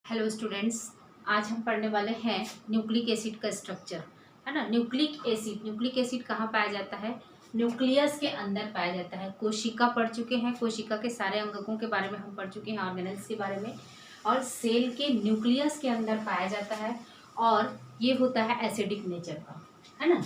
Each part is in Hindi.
हेलो स्टूडेंट्स, आज हम पढ़ने वाले हैं न्यूक्लिक एसिड का स्ट्रक्चर, है ना। न्यूक्लिक एसिड कहाँ पाया जाता है? न्यूक्लियस के अंदर पाया जाता है। कोशिका पढ़ चुके हैं, कोशिका के सारे अंगकों के बारे में हम पढ़ चुके हैं, ऑर्गेनेल्स के बारे में। और सेल के न्यूक्लियस के अंदर पाया जाता है और ये होता है एसिडिक नेचर का, है ना।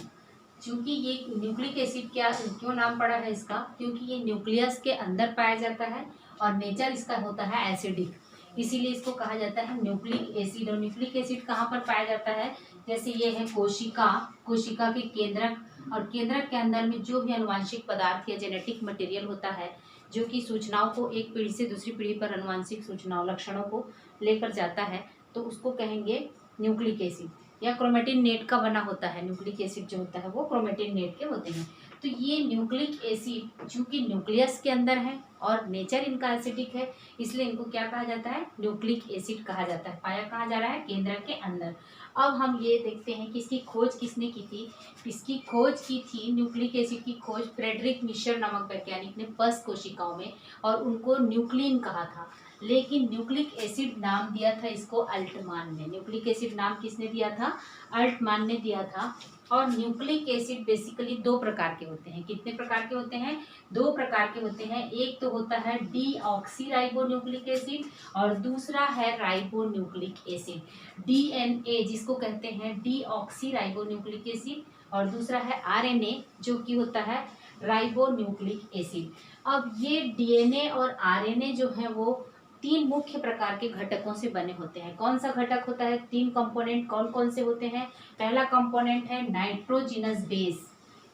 क्योंकि ये न्यूक्लिक एसिड क्या क्यों नाम पड़ा है इसका? क्योंकि ये न्यूक्लियस के अंदर पाया जाता है और नेचर इसका होता है एसिडिक, इसीलिए इसको कहा जाता है न्यूक्लिक एसिड। और न्यूक्लिक एसिड कहाँ पर पाया जाता है? जैसे ये है कोशिका के केंद्रक, और केंद्रक के अंदर में जो भी आनुवांशिक पदार्थ या जेनेटिक मटेरियल होता है जो कि सूचनाओं को एक पीढ़ी से दूसरी पीढ़ी पर आनुवांशिक सूचनाओं लक्षणों को लेकर जाता है, तो उसको कहेंगे न्यूक्लिक एसिड। या क्रोमेटिन नेट का बना होता है, न्यूक्लिक एसिड जो होता है वो क्रोमेटिन नेट के होते हैं। तो ये न्यूक्लिक एसिड चूंकि न्यूक्लियस के अंदर है और नेचर इनका एसिडिक है, इसलिए इनको क्या कहा जाता है? न्यूक्लिक एसिड कहा जाता है। पाया कहाँ जा रहा है? केंद्र के अंदर। अब हम ये देखते हैं कि इसकी खोज किसने की थी। इसकी खोज की थी, न्यूक्लिक एसिड की खोज फ्रेडरिक मिशर नामक वैज्ञानिक ने पस कोशिकाओं में, और उनको न्यूक्लिन कहा था। लेकिन न्यूक्लिक एसिड नाम दिया था इसको अल्टमान ने। न्यूक्लिक एसिड नाम किसने दिया था? अल्टमान ने दिया था। और न्यूक्लिक एसिड बेसिकली दो प्रकार के होते हैं। कितने प्रकार के होते हैं? दो प्रकार के होते हैं। एक तो होता है डीऑक्सीराइबोन्यूक्लिक एसिड और दूसरा है राइबोन्यूक्लिक एसिड। डीएनए जिसको कहते हैं डीऑक्सीराइबोन्यूक्लिक एसिड, और दूसरा है आरएनए जो कि होता है राइबोन्यूक्लिक एसिड। अब ये डीएनए और आरएनए जो है वो तीन मुख्य प्रकार के घटकों से बने होते हैं। कौन सा घटक होता है? तीन कंपोनेंट कौन कौन से होते हैं? पहला कंपोनेंट है नाइट्रोजिनस बेस,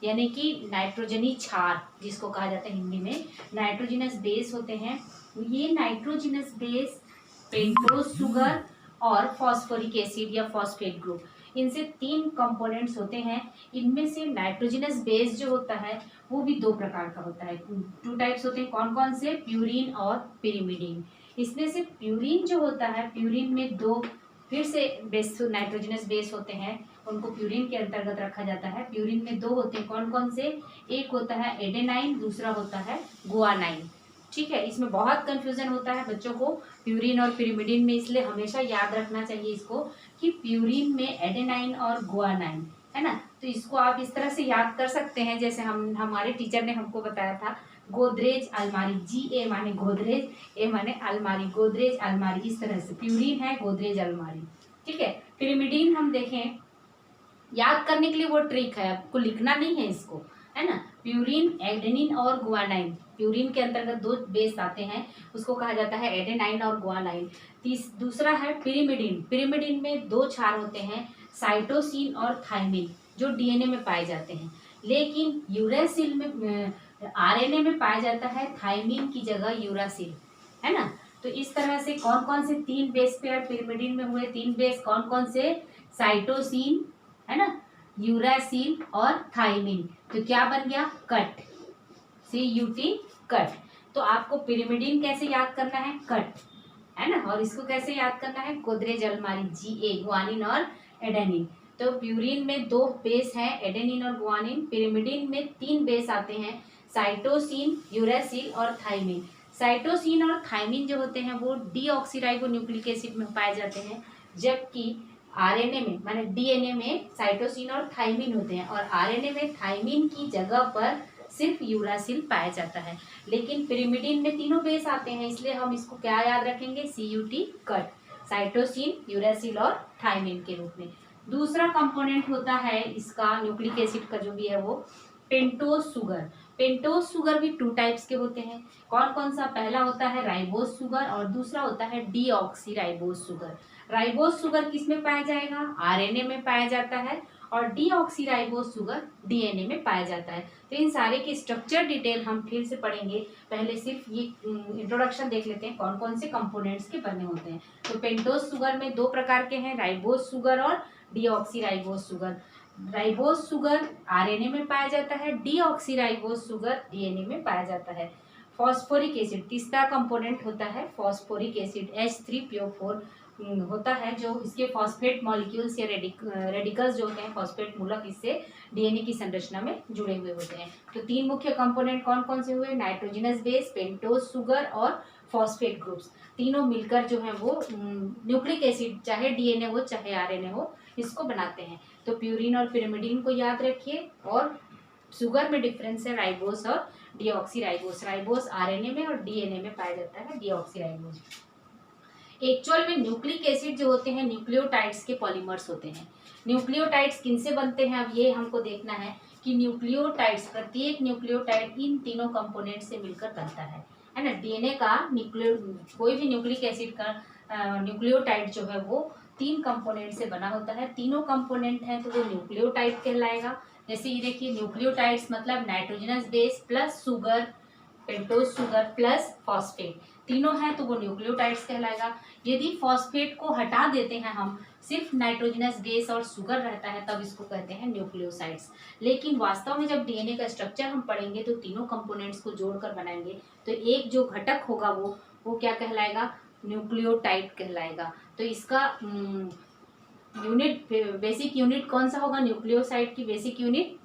यानी कि नाइट्रोजनी क्षार जिसको कहा जाता है हिंदी में, नाइट्रोजिनस बेस होते हैं। ये नाइट्रोजिनस बेस पेंटोज शुगर और फॉस्फोरिक एसिड या फॉस्फेट ग्रुप, इनसे तीन कंपोनेंट्स होते हैं। इनमें से नाइट्रोजिनस बेस जो होता है वो भी दो प्रकार का होता है। टू टाइप्स होते हैं। कौन कौन से? प्यूरिन और पिरिमिडिन। इसमें से प्यूरिन जो होता है, प्यूरिन में दो फिर से बेस नाइट्रोजनस बेस होते हैं, उनको प्यूरिन के अंतर्गत रखा जाता है। प्यूरिन में दो होते हैं। कौन कौन से? एक होता है एडेनाइन, दूसरा होता है गुआनाइन। ठीक है, इसमें बहुत कंफ्यूजन होता है बच्चों को प्यूरिन और पिरिमिडिन में, इसलिए हमेशा याद रखना चाहिए इसको कि प्यूरिन में एडेनाइन और गुआनाइन, है ना। तो इसको आप इस तरह से याद कर सकते हैं, जैसे हमारे टीचर ने हमको बताया था, गोदरेज अलमारी। GA माने गोदरेज, ए माने अलमारी, गोदरेज अलमारी, इस तरह से प्यूरिन है गोदरेज अलमारी। ठीक है, पिरिमिडिन हम देखें, याद करने के लिए वो ट्रिक है, आपको लिखना नहीं है इसको, है ना। प्यूरिन, एडेनिन और गुआनाइन, प्यूरिन के अंतर्गत दो बेस आते हैं, उसको कहा जाता है एडेनाइन और गुआनाइन। दूसरा है पिरिमिडिन। पिरिमिडिन में दो क्षार होते हैं, साइटोसिन और थाइमिन, जो डीएनए में पाए जाते हैं। लेकिन यूरेसिल में, आरएनए में पाया जाता है थाइमिन की जगह यूरासिल, है ना। तो इस तरह से कौन कौन से तीन बेस पेयर पिरिमिडिन में हुए? तीन बेस कौन कौन से? साइटोसिन, है ना, यूरासिल और थाइमिन। तो क्या बन गया? Cut, CUT, cut. तो आपको पिरिमिडिन कैसे याद करना है? कट, है ना। और इसको कैसे याद करना है? गोदरेज अलमारी, GA, गुआनिन और एडेनिन। तो प्यूरिन में दो बेस हैं, एडेनिन और गुआनिन। पिरिमिडिन में तीन बेस आते हैं, साइटोसिन, यूरासिल और थाइमिन। साइटोसिन और थाइमिन जो होते हैं वो डीऑक्सीराइबोन्यूक्लिक एसिड में पाए जाते हैं, जबकि आरएनए में माने डीएनए में साइटोसिन और थाइमिन होते हैं, और आरएनए में थाइमिन की जगह पर सिर्फ यूरासिल पाया जाता है। लेकिन पिरिमिडिन में तीनों बेस आते हैं, इसलिए हम इसको क्या याद रखेंगे? CUT, कट, साइटोसिन, यूरासिल और थाइमिन के रूप में। दूसरा कंपोनेंट होता है इसका न्यूक्लिक एसिड का जो भी है वो पेंटोज शुगर। पेंटोज शुगर भी टू टाइप्स के होते हैं। कौन कौन सा? पहला होता है राइबोज शुगर और दूसरा होता है deoxy ribose sugar. Ribose sugar किस में पाया जाएगा? आरएनए में पाया जाता है, और डीऑक्सीराइबोज शुगर डीएनए में पाया जाता है। तो इन सारे की स्ट्रक्चर डिटेल हम फिर से पढ़ेंगे, पहले सिर्फ ये इंट्रोडक्शन देख लेते हैं कौन कौन से कंपोनेंट्स के बने होते हैं। तो पेंटोज शुगर में दो प्रकार के हैं, राइबोज शुगर और deoxyribose sugar. Ribose sugar RNA में पाया जाता है, डीऑक्सीराइबोज शुगर डीएनए में पाया जाता है। फॉस्फोरिक एसिड तीसरा कंपोनेंट होता है, फॉस्फोरिक एसिड H3PO4 होता है, जो इसके फॉस्फेट मॉलिक्यूल्स या रेडिकल्स जो होते हैं, फॉस्फेट मूलक, इससे डीएनए की संरचना में जुड़े हुए होते हैं। तो तीन मुख्य कंपोनेंट कौन कौन से हुए? नाइट्रोजनस बेस, पेंटोज शुगर और फॉस्फेट ग्रुप्स, तीनों मिलकर जो है वो न्यूक्लिक एसिड, चाहे डीएनए हो चाहे आरएनए हो, इसको बनाते हैं। तो प्यूरिन और पिरिमिडीन को याद रखिए। और शुगर में डिफरेंस है राइबोस और डीऑक्सीराइबोस। राइबोस आरएनए में और डीएनए में पाया जाता है डीऑक्सीराइबोस। एक्चुअल में न्यूक्लिक एसिड जो होते हैं न्यूक्लियोटाइड्स के पॉलीमर्स होते हैं। न्यूक्लियोटाइड्स किनसे बनते हैं, अब ये हमको देखना है कि न्यूक्लियोटाइड्स, प्रत्येक न्यूक्लियोटाइड इन तीनों कंपोनेंट से मिलकर बनता है ना। डीएनए का कोई भी न्यूक्लिक एसिड का न्यूक्लियोटाइड जो है वो 3 कंपोनेंट से बना होता है। तीनों कंपोनेंट हैं तो वो न्यूक्लियोटाइड कहलाएगा। जैसे ये देखिए, न्यूक्लियोटाइड्स मतलब nitrogenous base plus sugar, pentose sugar plus phosphate, तीनों हैं तो वो न्यूक्लियोटाइड्स कहलाएगा। यदि फॉस्फेट को हटा देते हैं हम, सिर्फ नाइट्रोजनस बेस और शुगर रहता है, तब इसको कहते हैं न्यूक्लियोसाइड्स। लेकिन वास्तव में जब डीएनए का स्ट्रक्चर हम पढ़ेंगे तो तीनों कंपोनेंट्स को जोड़कर बनाएंगे, तो एक जो घटक होगा वो क्या कहलाएगा, न्यूक्लियोटाइड कहलाएगा। तो इसका यूनिट, बेसिक यूनिट कौन सा होगा, न्यूक्लियोसाइड की बेसिक यूनिट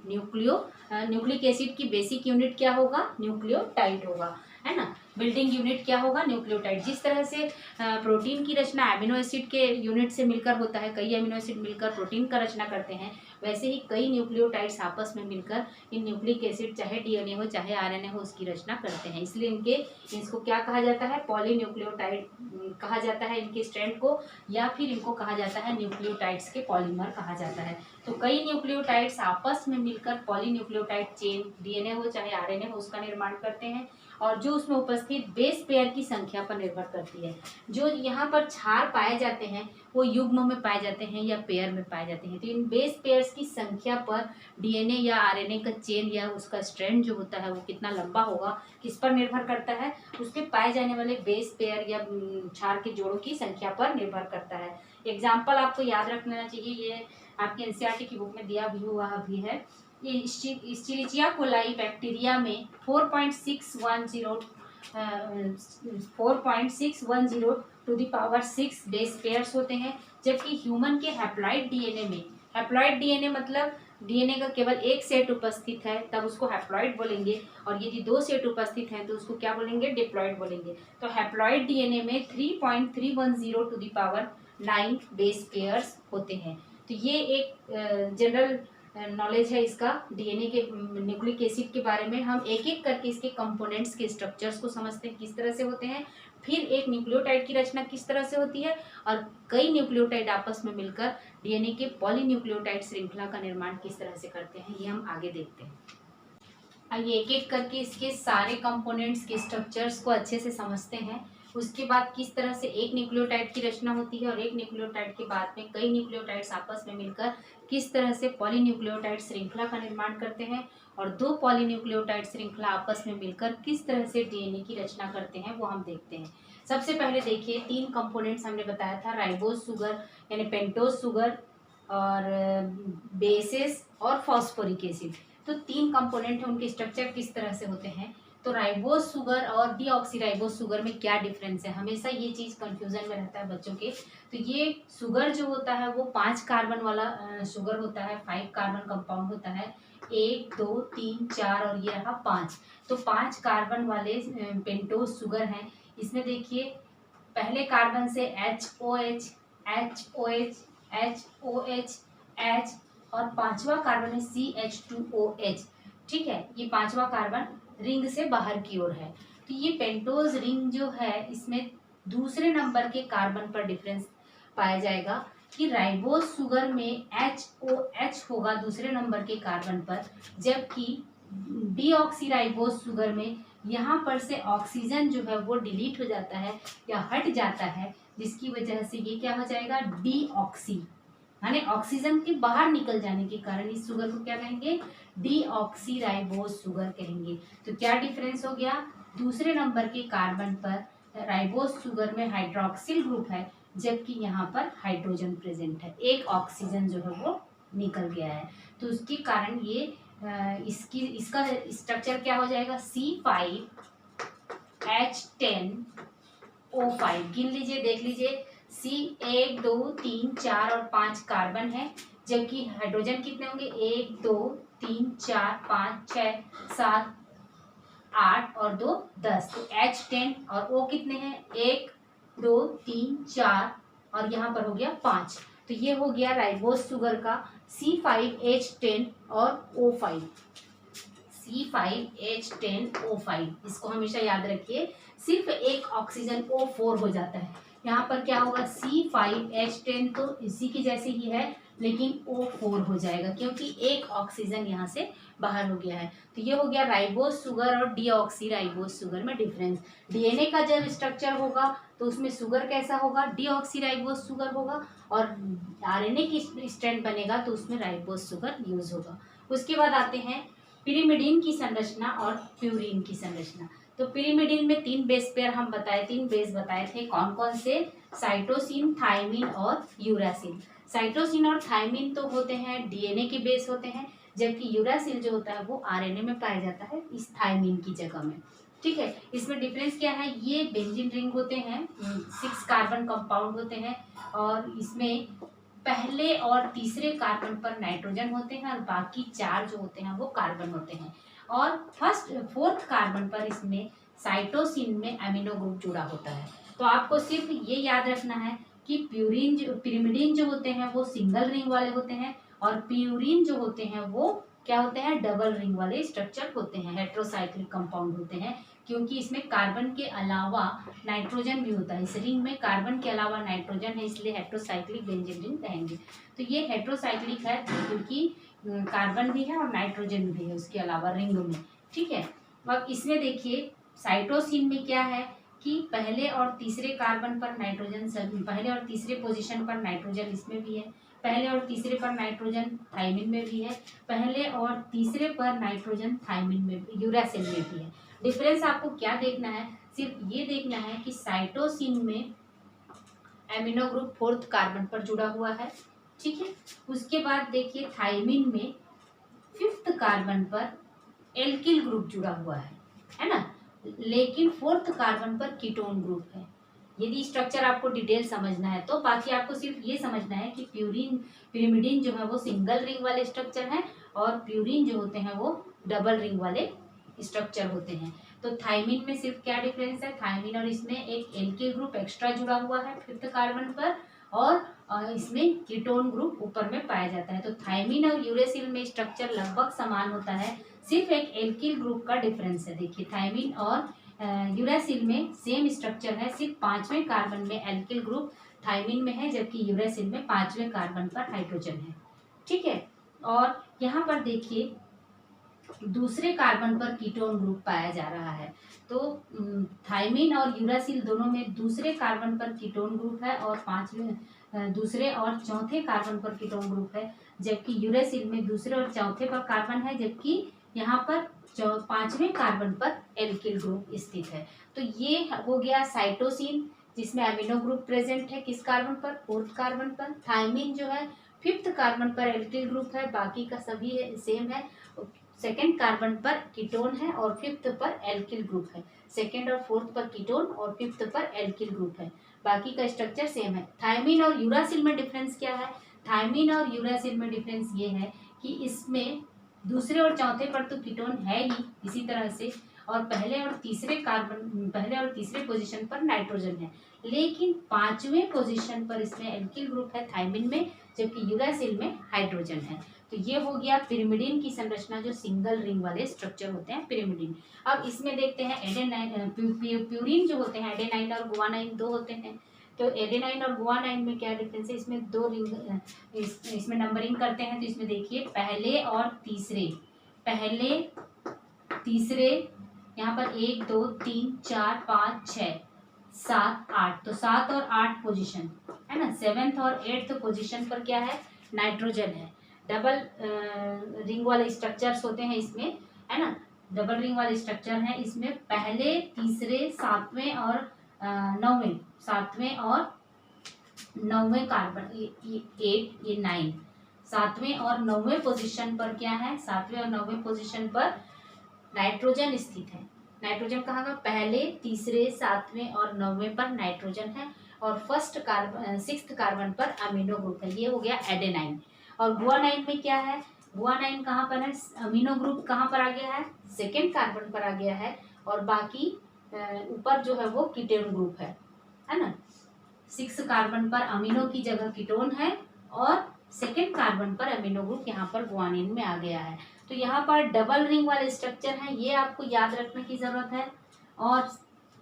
न्यूक्लिक एसिड की बेसिक यूनिट क्या होगा, न्यूक्लियोटाइड होगा, है ना। बिल्डिंग यूनिट क्या होगा, न्यूक्लियोटाइड। जिस तरह से प्रोटीन की रचना अमीनो एसिड के यूनिट से मिलकर होता है, कई अमीनो एसिड मिलकर प्रोटीन का रचना करते हैं, वैसे ही कई न्यूक्लियोटाइड्स आपस में मिलकर इन न्यूक्लिक एसिड, चाहे डीएनए हो चाहे आरएनए हो, उसकी रचना करते हैं। इसलिए इसको क्या कहा जाता है, पॉलीन्यूक्लियोटाइड कहा जाता है इनके स्ट्रैंड को, या फिर इनको कहा जाता है न्यूक्लियोटाइड्स के पॉलीमर कहा जाता है। तो कई न्यूक्लियोटाइड्स आपस में मिलकर पॉलीन्यूक्लियोटाइड चेन, डीएनए हो चाहे आरएनए हो, उसका निर्माण करते हैं। और जो उसमें उपस्थित बेस पेयर की संख्या पर निर्भर करती है। जो यहाँ पर क्षार पाए जाते हैं वो युग्म में पाए जाते हैं या पेयर में पाए जाते हैं। तो इन बेस पेयर्स की संख्या पर डीएनए या आरएनए का चेन या उसका स्ट्रैंड जो होता है वो कितना लंबा होगा, किस पर निर्भर करता है, उसके पाए जाने वाले बेस पेयर या क्षार के जोड़ों की संख्या पर निर्भर करता है। एग्जाम्पल आपको याद रखना चाहिए, ये आपके एनसीईआरटी की बुक में दिया भी हुआ भी है। ये इस्चेरिचिया कोलाई बैक्टीरिया में 4.610 to the power 6 base pairs होते हैं, जबकि ह्यूमन के हैप्लॉइड डीएनए में, हैप्लॉइड डीएनए मतलब डीएनए का केवल एक सेट उपस्थित है तब उसको हैप्लॉइड बोलेंगे, और यदि 2 सेट उपस्थित हैं तो उसको क्या बोलेंगे, डिप्लॉइड बोलेंगे। तो हैप्लॉइड डीएनए में 3.310 to the power 9 base pairs होते हैं। तो ये एक जनरल नॉलेज है इसका डीएनए के न्यूक्लिक एसिड के बारे में। हम एक एक करके इसके कंपोनेंट्स के स्ट्रक्चर्स को समझते हैं, किस तरह से होते हैं, फिर एक न्यूक्लियोटाइड की रचना किस तरह से होती है, और कई न्यूक्लियोटाइड आपस में मिलकर डीएनए के पॉलीन्यूक्लियोटाइड श्रृंखला का निर्माण किस तरह से करते हैं, ये हम आगे देखते हैं। आइए एक एक करके इसके सारे कंपोनेंट्स के स्ट्रक्चर्स को अच्छे से समझते हैं। उसके बाद किस तरह से एक न्यूक्लियोटाइड की रचना होती है और एक न्यूक्लियोटाइड के बाद में कई न्यूक्लियोटाइड्स आपस में मिलकर किस तरह से पॉलीन्यूक्लियोटाइड श्रृंखला का निर्माण करते हैं, और 2 पॉलीन्यूक्लियोटाइड श्रृंखला आपस में मिलकर किस तरह से डीएनए की रचना करते हैं, वो हम देखते हैं। सबसे पहले देखिए 3 कंपोनेंट्स हमने बताया था, राइबोस शुगर यानी पेंटोज शुगर, और बेसेस और फॉस्फोरिक एसिड। तो 3 कंपोनेंट है, उनके स्ट्रक्चर किस तरह से होते हैं। तो राइबोस शुगर और डीऑक्सीराइबोस शुगर में क्या डिफरेंस है, हमेशा ये चीज़ कंफ्यूजन में रहता है बच्चों के। तो ये शुगर जो होता है वो 5 कार्बन वाला शुगर होता है, 5 कार्बन कंपाउंड होता है, 1 2 3 4 और ये रहा 5। तो 5 कार्बन वाले पेंटोज शुगर हैं। इसमें देखिए पहले कार्बन से HOH HOH HOH H और 5वां कार्बन है CH2OH। ठीक है, ये 5वां कार्बन रिंग से बाहर की ओर है। तो ये पेंटोज रिंग जो है इसमें दूसरे नंबर के कार्बन पर डिफरेंस पाया जाएगा कि राइबोस शुगर में HOH होगा दूसरे नंबर के कार्बन पर, जबकि डीऑक्सीराइबोस शुगर में यहाँ पर से ऑक्सीजन जो है वो डिलीट हो जाता है या हट जाता है, जिसकी वजह से ये क्या हो जाएगा, डीऑक्सी, यानी ऑक्सीजन के बाहर निकल जाने के कारण इस शुगर को क्या कहेंगे, डीऑक्सीराइबोस शुगर कहेंगे। तो क्या डिफरेंस हो गया, दूसरे नंबर के कार्बन पर राइबोस शुगर में हाइड्रोक्सिल ग्रुप है, जबकि यहाँ पर हाइड्रोजन प्रेजेंट है, एक ऑक्सीजन जो है वो निकल गया है। तो उसके कारण ये इसका स्ट्रक्चर क्या हो जाएगा, C5H10O5। गिन लीजिए, देख लीजिए, C 1 2 3 4 और 5 कार्बन है, जबकि हाइड्रोजन कितने होंगे, 1 2 3 4 5 6 7 8 और 2 10, तो H10 और O कितने हैं 1 2 3 4 और यहाँ पर हो गया 5। तो ये हो गया राइबोस शुगर का C5H10 और O5, C5H10O5, इसको हमेशा याद रखिए। सिर्फ एक ऑक्सीजन O4 हो जाता है, यहाँ पर क्या होगा C5H10 तो इसी की जैसे ही है लेकिन O4 हो जाएगा क्योंकि एक ऑक्सीजन यहाँ से बाहर हो गया है। तो ये हो गया राइबोस शुगर और डीऑक्सी राइबोस शुगर में डिफरेंस। डीएनए का जब स्ट्रक्चर होगा तो उसमें शुगर कैसा होगा डीऑक्सी राइबोस शुगर होगा, और आरएनए की स्ट्रैंड बनेगा तो उसमें राइबोस शुगर यूज होगा। उसके बाद आते हैं पिरिमिडीन की संरचना और प्यूरिन की संरचना। तो पिरिमिडीन में 3 बेस पेयर हम बताए, 3 बेस बताए थे, कौन कौन से, साइटोसिन, थायमिन और यूरासिल। साइटोसिन और थायमिन तो होते हैं डीएनए के बेस होते हैं, जबकि यूरासिल जो होता है वो आरएनए में पाया जाता है इस थायमिन की जगह में। ठीक है, इसमें डिफरेंस क्या है, ये बेंजीन रिंग होते हैं, 6 कार्बन कंपाउंड होते हैं और इसमें पहले और तीसरे कार्बन पर नाइट्रोजन होते हैं और बाकी 4 जो होते हैं वो कार्बन होते हैं, और फोर्थ कार्बन पर इसमें साइटोसिन में अमीनो ग्रुप जुड़ा होता है। तो आपको सिर्फ ये याद रखना है कि पिरिमिडीन जो होते हैं वो सिंगल रिंग वाले होते हैं और प्यूरिन जो होते हैं वो क्या होते हैं डबल रिंग वाले स्ट्रक्चर होते हैं, हेट्रोसाइक्लिक कंपाउंड होते हैं, क्योंकि इसमें कार्बन के अलावा नाइट्रोजन भी होता है। इस रिंग में कार्बन के अलावा नाइट्रोजन है, इसलिए हेट्रोसाइक्लिक बेंजीन रिंग कहेंगे। तो ये हेट्रोसाइक्लिक है क्योंकि कार्बन भी है और नाइट्रोजन भी है उसके अलावा रिंग में। ठीक है, अब इसमें देखिए साइटोसिन में क्या है कि पहले और तीसरे कार्बन पर नाइट्रोजन, पहले और तीसरे पोजीशन पर नाइट्रोजन इसमें भी है, पहले और तीसरे पर नाइट्रोजन थायमिन में भी है, पहले और तीसरे पर नाइट्रोजन थायमिन में, यूरासिल में भी है। डिफरेंस आपको क्या देखना है, सिर्फ ये देखना है कि साइटोसिन में एमिनो ग्रुप 4th कार्बन पर जुड़ा हुआ है। ठीक है, उसके बाद देखिए थायमिन में 5th कार्बन पर एल्किल ग्रुप जुड़ा हुआ है ना, लेकिन 4th कार्बन पर कीटोन ग्रुप है। यदि स्ट्रक्चर आपको डिटेल समझना है तो, बाकी आपको सिर्फ ये समझना है कि पिरिमिडीन जो है वो सिंगल रिंग वाले स्ट्रक्चर हैं और प्यूरिन जो होते हैं वो डबल रिंग वाले स्ट्रक्चर होते हैं। तो थायमिन में सिर्फ क्या डिफरेंस है, थायमिन और इसमें एक एल्किल ग्रुप एक्स्ट्रा जुड़ा हुआ है 5th कार्बन पर और इसमें कीटोन ग्रुप ऊपर में पाया जाता है। तो थायमिन और यूरेसिल में स्ट्रक्चर लगभग समान होता है, सिर्फ एक एल्किल ग्रुप का डिफरेंस है। देखिए थायमिन और यूरेसिल में सेम स्ट्रक्चर है, सिर्फ 5वें कार्बन में एल्किल ग्रुप थायमिन में है जबकि यूरेसिल में 5वें कार्बन पर हाइड्रोजन है। ठीक है, और यहाँ पर देखिए दूसरे कार्बन पर कीटोन ग्रुप पाया जा रहा है। तो थायमिन और यूरासिल दोनों में दूसरे कार्बन पर कीटोन ग्रुप है और दूसरे और चौथे कार्बन पर कीटोन ग्रुप है, जबकि यूरासिल में दूसरे और चौथे पर कार्बन है, जबकि यहाँ पर 5वें कार्बन पर एल्किल ग्रुप स्थित है। तो ये हो गया साइटोसिन जिसमें अमीनो ग्रुप प्रेजेंट है किस कार्बन पर, 4th कार्बन पर। थायमिन जो है 5th कार्बन पर एल्किल ग्रुप है, बाकी का सभी सेम है। 2nd कार्बन पर कीटोन है और 5th पर एल्किल ग्रुप है। 2nd और 4th पर कीटोन और 5th पर एल्किल ग्रुप है, बाकी का स्ट्रक्चर सेम है। थायमिन और यूरासिल में डिफरेंस क्या है, थायमिन और यूरासिल में डिफरेंस ये है कि इसमें दूसरे और चौथे पर तो कीटोन है ही इसी तरह से, और पहले और तीसरे पोजीशन पर नाइट्रोजन है, लेकिन 5वें पोजीशन पर इसमें एल्किल ग्रुप है थायमिन में, जबकि यूरासिल में हाइड्रोजन है। तो ये हो गया पिरिमिडीन की संरचना, जो सिंगल रिंग वाले स्ट्रक्चर होते हैं पिरिमिडीन। अब इसमें देखते हैं एडेनाइन, प्यूरिन जो होते हैं एडेनाइन और गुआनाइन 2 होते हैं। तो एडेनाइन और गुआनाइन में क्या डिफरेंस है, इसमें 2 रिंग, इसमें नंबरिंग करते हैं तो इसमें देखिए पहले और तीसरे यहाँ पर 1 2 3 4 5 6 7 8, तो 7 और 8 पोजीशन है ना। 7th और 8th पोजीशन पर क्या है, नाइट्रोजन है। डबल रिंग वाले स्ट्रक्चर्स होते हैं इसमें, है ना, डबल रिंग वाले स्ट्रक्चर हैं इसमें। पहले, तीसरे, 7वें और 9वें कार्बन, ये 8 ये 9, 7वें और 9वें पोजीशन पर क्या है, 7वें और 9वें पोजीशन पर नाइट्रोजन स्थित है। नाइट्रोजन कहाँ का, पहले, तीसरे, 7वें और 9वें पर नाइट्रोजन है और 6th कार्बन पर अमीनो ग्रुप है। ये हो गया एडेनाइन। और गुआनाइन में क्या है, गुआनाइन कहाँ पर है, अमीनो ग्रुप कहाँ पर आ गया है, सेकेंड कार्बन पर आ गया है, और बाकी ऊपर जो है वो कीटोन ग्रुप है ना। 6 कार्बन पर अमीनो की जगह कीटोन है और सेकेंड कार्बन पर अमीनो ग्रुप यहाँ पर गुआनिन में आ गया है। तो यहाँ पर डबल रिंग वाले स्ट्रक्चर है, ये आपको याद रखने की जरूरत है। और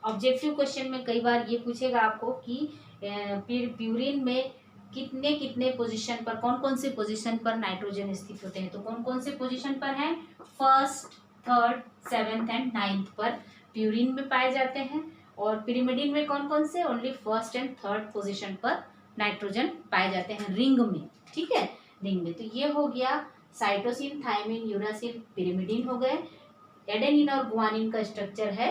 ऑब्जेक्टिव क्वेश्चन में कई बार ये पूछेगा आपको कि प्यूरिन में कितने कितने पोजीशन पर, कौन कौन से पोजीशन पर नाइट्रोजन स्थित होते हैं। तो कौन कौन से पोजीशन पर हैं, first, third, 7th and 9th पर प्यूरिन में पाए जाते हैं। और पिरिमिडिन में कौन कौन से, only first and third position पर नाइट्रोजन पाए जाते हैं रिंग में। ठीक है, रिंग में। तो ये हो गया साइटोसिन, थायमिन, यूरासिल, पिरिमिडिन हो गए। एडेनिन और गुआनिन का स्ट्रक्चर है,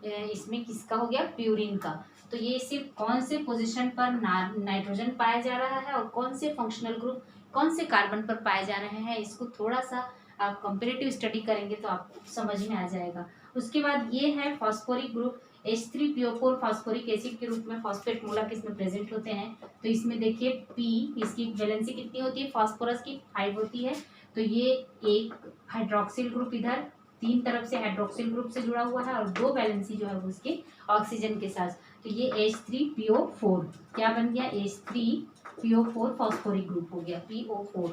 इसमें किसका हो गया, प्यूरिन का। तो ये सिर्फ कौन से पोजीशन पर नाइट्रोजन पाया जा रहा है और कौन से फंक्शनल ग्रुप कौन से कार्बन पर पाए जा रहे हैं, इसको थोड़ा सा आप कंपेरेटिव स्टडी करेंगे तो आपको समझ में आ जाएगा। उसके बाद ये है phosphoric group, H3PO4 phosphoric acid के रूप में फॉस्फेट मूलक इसमें प्रेजेंट होते हैं। तो इसमें देखिए P, इसकी वैलेंसी कितनी होती है, फास्फोरस की 5 होती है। तो ये एक हाइड्रोक्सिल ग्रुप इधर 3 तरफ से हाइड्रोक्सिल ग्रुप से जुड़ा हुआ है और 2 वैलेंसी जो है वो उसके ऑक्सीजन के साथ। तो ये H3PO4 क्या बन गया, H3PO4 फॉस्फोरिक ग्रुप हो गया, PO4।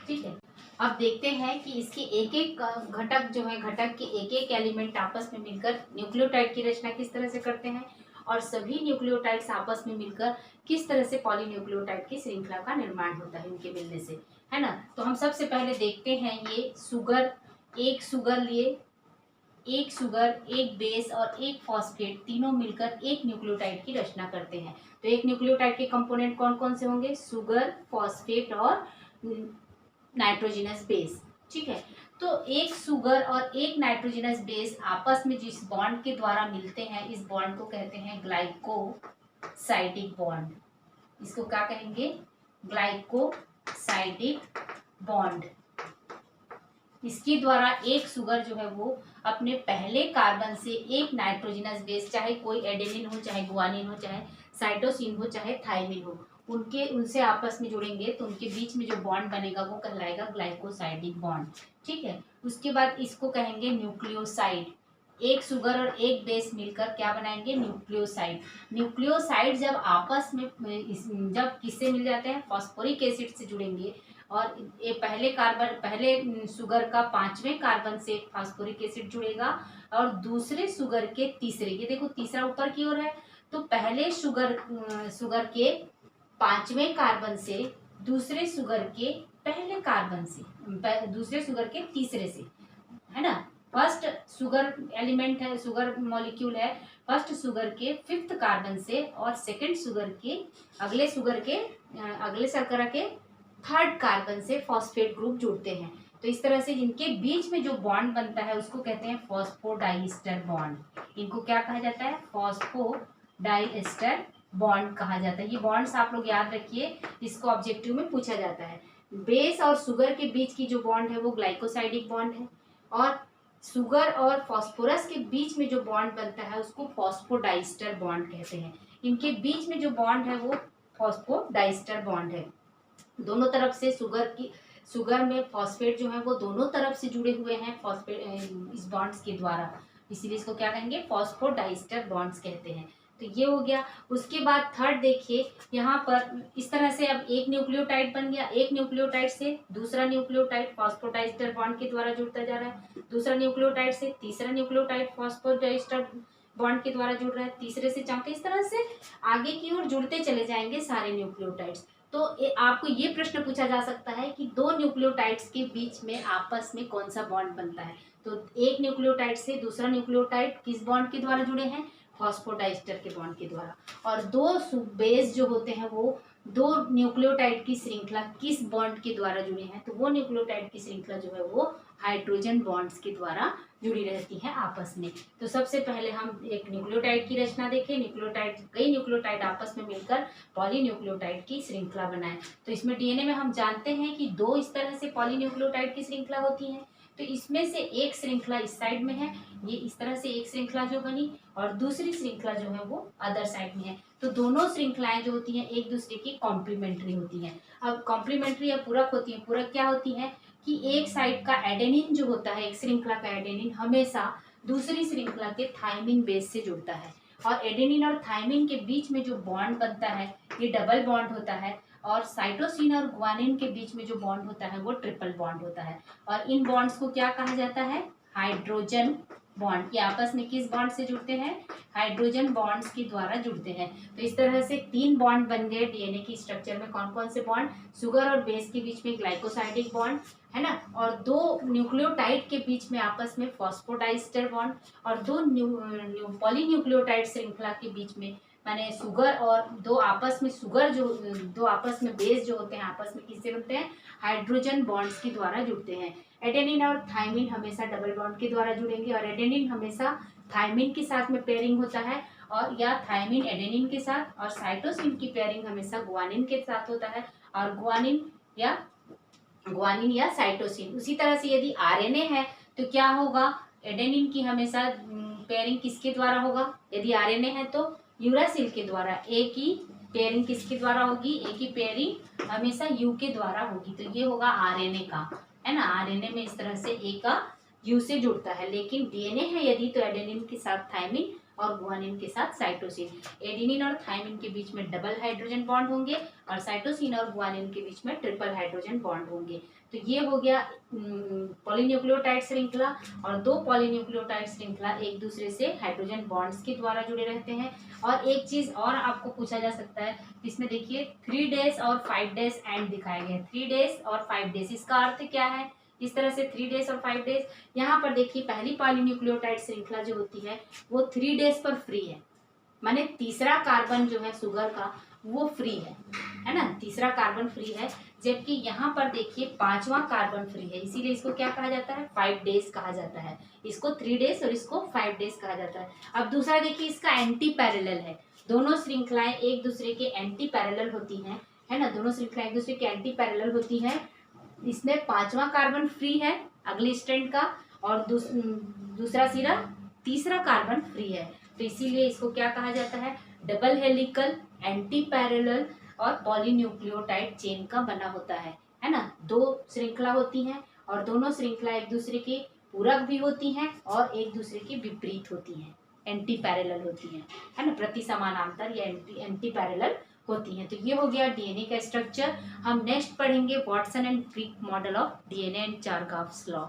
ठीक है, अब देखते हैं कि इसके एक एक घटक जो है, घटक के एक एक एलिमेंट आपस में मिलकर न्यूक्लियोटाइड की रचना किस तरह से करते हैं और सभी न्यूक्लियोटाइड्स आपस में मिलकर किस तरह से पॉलीन्यूक्लियोटाइड की श्रृंखला का निर्माण होता है इनके मिलने से, है ना। तो हम सबसे पहले देखते हैं ये सुगर, एक सुगर लिए, एक सुगर, एक बेस और एक फॉस्फेट तीनों मिलकर एक न्यूक्लियोटाइड की रचना करते हैं। तो एक न्यूक्लियोटाइड के कंपोनेंट कौन कौन से होंगे, सुगर, फॉस्फेट और नाइट्रोजनस बेस। ठीक है, तो एक सुगर और एक नाइट्रोजनस बेस आपस में जिस बॉन्ड के द्वारा मिलते हैं, इस बॉन्ड को कहते हैं ग्लाइकोसाइडिक बॉन्ड। इसको क्या कहेंगे, ग्लाइकोसाइडिक बॉन्ड। इसके द्वारा एक सुगर जो है वो अपने पहले कार्बन से एक नाइट्रोजनस बेस, चाहे कोई एडेनिन हो, चाहे गुआनिन हो, चाहे साइटोसिन हो, चाहे थायमिन हो, उनसे आपस में जुड़ेंगे तो उनके बीच में जो बॉन्ड बनेगा वो कहलाएगा ग्लाइकोसाइडिक बॉन्ड। ठीक है, उसके बाद इसको कहेंगे न्यूक्लियोसाइड। एक सुगर और एक बेस मिलकर क्या बनाएंगे, न्यूक्लियोसाइड। न्यूक्लियोसाइड जब आपस में जब किससे मिल जाते हैं, फॉस्फोरिक एसिड से जुड़ेंगे और ये पहले सुगर का 5वें कार्बन से फॉस्फोरिक एसिड जुड़ेगा और दूसरे सुगर के तीसरे, ये देखो तीसरा ऊपर की ओर है, तो पहले सुगर के 5वें कार्बन से दूसरे सुगर के पहले कार्बन से, दूसरे सुगर के तीसरे से, है ना। फर्स्ट सुगर एलिमेंट है, सुगर मॉलिक्यूल है, फर्स्ट सुगर के 5th कार्बन से और सेकंड सुगर के अगले शर्करा के 3rd कार्बन से फॉस्फेट ग्रुप जुड़ते हैं। तो इस तरह से इनके बीच में जो बॉन्ड बनता है उसको कहते हैं फॉस्फोडाइस्टर बॉन्ड। इनको क्या कहा जाता है, फॉस्फोडाइस्टर बॉन्ड कहा जाता है। ये बॉन्ड्स आप लोग याद रखिए, इसको ऑब्जेक्टिव में पूछा जाता है। बेस और सुगर के बीच की जो बॉन्ड है वो ग्लाइकोसाइडिक बॉन्ड है और सुगर और फास्फोरस के बीच में जो बॉन्ड बनता है उसको फॉस्फोडाइस्टर बॉन्ड कहते हैं। इनके बीच में जो बॉन्ड है वो फॉस्फोडाइस्टर बॉन्ड है। दोनों तरफ से सुगर में फॉस्फेट जो है वो दोनों तरफ से जुड़े हुए हैं फॉस्फेट इस बॉन्ड्स के द्वारा, इसीलिए इसको क्या कहेंगे, फॉस्फोडाइस्टर बॉन्ड्स कहते हैं। तो ये हो गया। उसके बाद थर्ड देखिए, यहाँ पर इस तरह से अब एक न्यूक्लियोटाइड बन गया, एक न्यूक्लियोटाइड से दूसरा न्यूक्लियोटाइड फॉस्फोडाइस्टर बॉन्ड के द्वारा जुड़ता जा रहा है, दूसरा न्यूक्लियोटाइड से तीसरा न्यूक्लियोटाइड फॉस्फोडाइस्टर बॉन्ड के द्वारा जुड़ रहा है, तीसरे से चौथे, इस तरह से आगे की ओर जुड़ते चले जाएंगे सारे न्यूक्लियोटाइड्स। तो आपको ये प्रश्न पूछा जा सकता है कि दो न्यूक्लियोटाइड्स के बीच में आपस में कौन सा बॉन्ड बनता है। तो एक न्यूक्लियोटाइड से दूसरा न्यूक्लियोटाइड किस बॉन्ड के द्वारा जुड़े हैं, फॉस्फोडाइस्टर के बॉन्ड के द्वारा। और दो बेस जो होते हैं वो दो न्यूक्लियोटाइड की श्रृंखला किस बॉन्ड के द्वारा जुड़े हैं, तो वो न्यूक्लियोटाइड की श्रृंखला जो है वो हाइड्रोजन बॉन्ड्स के द्वारा जुड़ी रहती है आपस में। तो सबसे पहले हम एक न्यूक्लियोटाइड की रचना देखें। कई न्यूक्लियोटाइड आपस में मिलकर पॉलीन्यूक्लियोटाइड की श्रृंखला बनाए। तो इसमें डीएनए में हम जानते हैं कि दो इस तरह से पॉलीन्यूक्लियोटाइड की श्रृंखला होती है। तो इसमें से एक श्रृंखला इस साइड में है, ये इस तरह से एक श्रृंखला जो बनी, और दूसरी श्रृंखला जो है वो अदर साइड में है। तो दोनों श्रृंखलाएं जो होती हैं एक दूसरे की कॉम्प्लीमेंट्री होती हैं। अब कॉम्प्लीमेंट्री या पूरक होती है। पूरक क्या होती है कि एक साइड का एडेनिन जो होता है, एक श्रृंखला का एडेनिन हमेशा दूसरी श्रृंखला के थायमिन बेस से जुड़ता है, और एडेनिन और थायमिन के बीच में जो बॉन्ड बनता है ये डबल बॉन्ड होता है, और साइटोसिन और ग्वानिन के बीच में जो बॉन्ड होता है वो ट्रिपल बॉन्ड होता है। और इन बॉन्ड्स को क्या कहा जाता है? Hydrogen bond. ये आपस में किस बॉन्ड से जुड़ते हैं? हाइड्रोजन बॉन्ड्स के द्वारा जुड़ते हैं। तो इस तरह से 3 बॉन्ड बन गए डीएनए की स्ट्रक्चर में। कौन कौन से बॉन्ड? शुगर और बेस के बीच में ग्लाइकोसाइडिक बॉन्ड है ना, और 2 न्यूक्लियोटाइड के बीच में आपस में फॉस्फोडाइस्टर बॉन्ड, और 2 पॉलीन्यूक्लियोटाइड श्रृंखला के बीच में, माने शुगर और दो आपस में बेस जो होते हैं आपस में किससे बनते हैं? हाइड्रोजन बॉन्ड्स के द्वारा जुड़ते हैं। एडेनिन और थायमिन हमेशा डबल बॉन्ड के द्वारा जुड़ेंगे, और एडेनिन हमेशा थायमिन के साथ में पेयरिंग होता है, और या थायमिन एडेनिन के साथ, और साइटोसिन की पेयरिंग हमेशा गुआनिन के साथ होता है, और गुआनिन या साइटोसिन। उसी तरह से यदि आरएनए है तो क्या होगा? एडेनिन की हमेशा पेयरिंग किसके द्वारा होगा? यदि आरएनए है तो यूरासिल के द्वारा। ए की पेयरिंग किसके द्वारा होगी? ए की पेयरिंग हमेशा यू के द्वारा होगी। तो ये होगा आरएनए का, है ना। आरएनए में इस तरह से ए का यू से जुड़ता है, लेकिन डीएनए है यदि तो एडेनिन के साथ थायमिन और गुआनिन के साथ साइटोसिन। एडेनिन और थायमिन के बीच में डबल हाइड्रोजन बॉन्ड होंगे, और साइटोसिन और गुआनिन के बीच में ट्रिपल हाइड्रोजन बॉन्ड होंगे। तो ये हो गया पॉलीन्यूक्लियोटाइड श्रृंखला, और 2 पॉलीन्यूक्लियोटाइड श्रृंखला एक दूसरे से हाइड्रोजन बॉन्ड्स के द्वारा जुड़े रहते हैं। और एक चीज और आपको पूछा जा सकता है, इसमें देखिए 3 डेज और 5 डेज एंड दिखाए गए हैं। 3 डेज और 5 डेज, इसका अर्थ क्या है? इस तरह से 3 डेज और 5 डेज। यहाँ पर देखिए पहली पॉलीन्यूक्लियोटाइड श्रृंखला जो होती है वो 3 डेज पर फ्री है, माने तीसरा कार्बन जो है शुगर का वो फ्री है ना, तीसरा कार्बन फ्री है। जबकि यहाँ पर देखिए 5वां कार्बन फ्री है, इसीलिए इसको क्या कहा जाता है? 5 डेज कहा जाता है। इसको 3 डेज और इसको 5 डेज कहा जाता है। अब दूसरा देखिए, इसका एंटी पैरेलल है। दोनों श्रृंखलाएं एक दूसरे के एंटी पैरेलल होती हैं, है ना। दोनों श्रृंखलाएं एक दूसरे के एंटी पैरेलल होती हैं। इसमें 5वां कार्बन फ्री है अगले स्ट्रैंड का, और दूसरा सिरा तीसरा कार्बन फ्री है। तो इसीलिए इसको क्या कहा जाता है? डबल हेलिकल एंटी पैरेलल और पॉलीन्यूक्लियोटाइड चेन का बना होता है ना। 2 श्रृंखला होती हैं, और दोनों श्रृंखला एक दूसरे के पूरक भी होती हैं और एक दूसरे के विपरीत होती हैं, एंटी पैरेलल होती हैं, है ना। प्रति समानांतर या एंटी पैरेलल होती हैं। तो ये हो गया डीएनए का स्ट्रक्चर। हम नेक्स्ट पढ़ेंगे Watson and Crick model of DNA and Chargaff's law.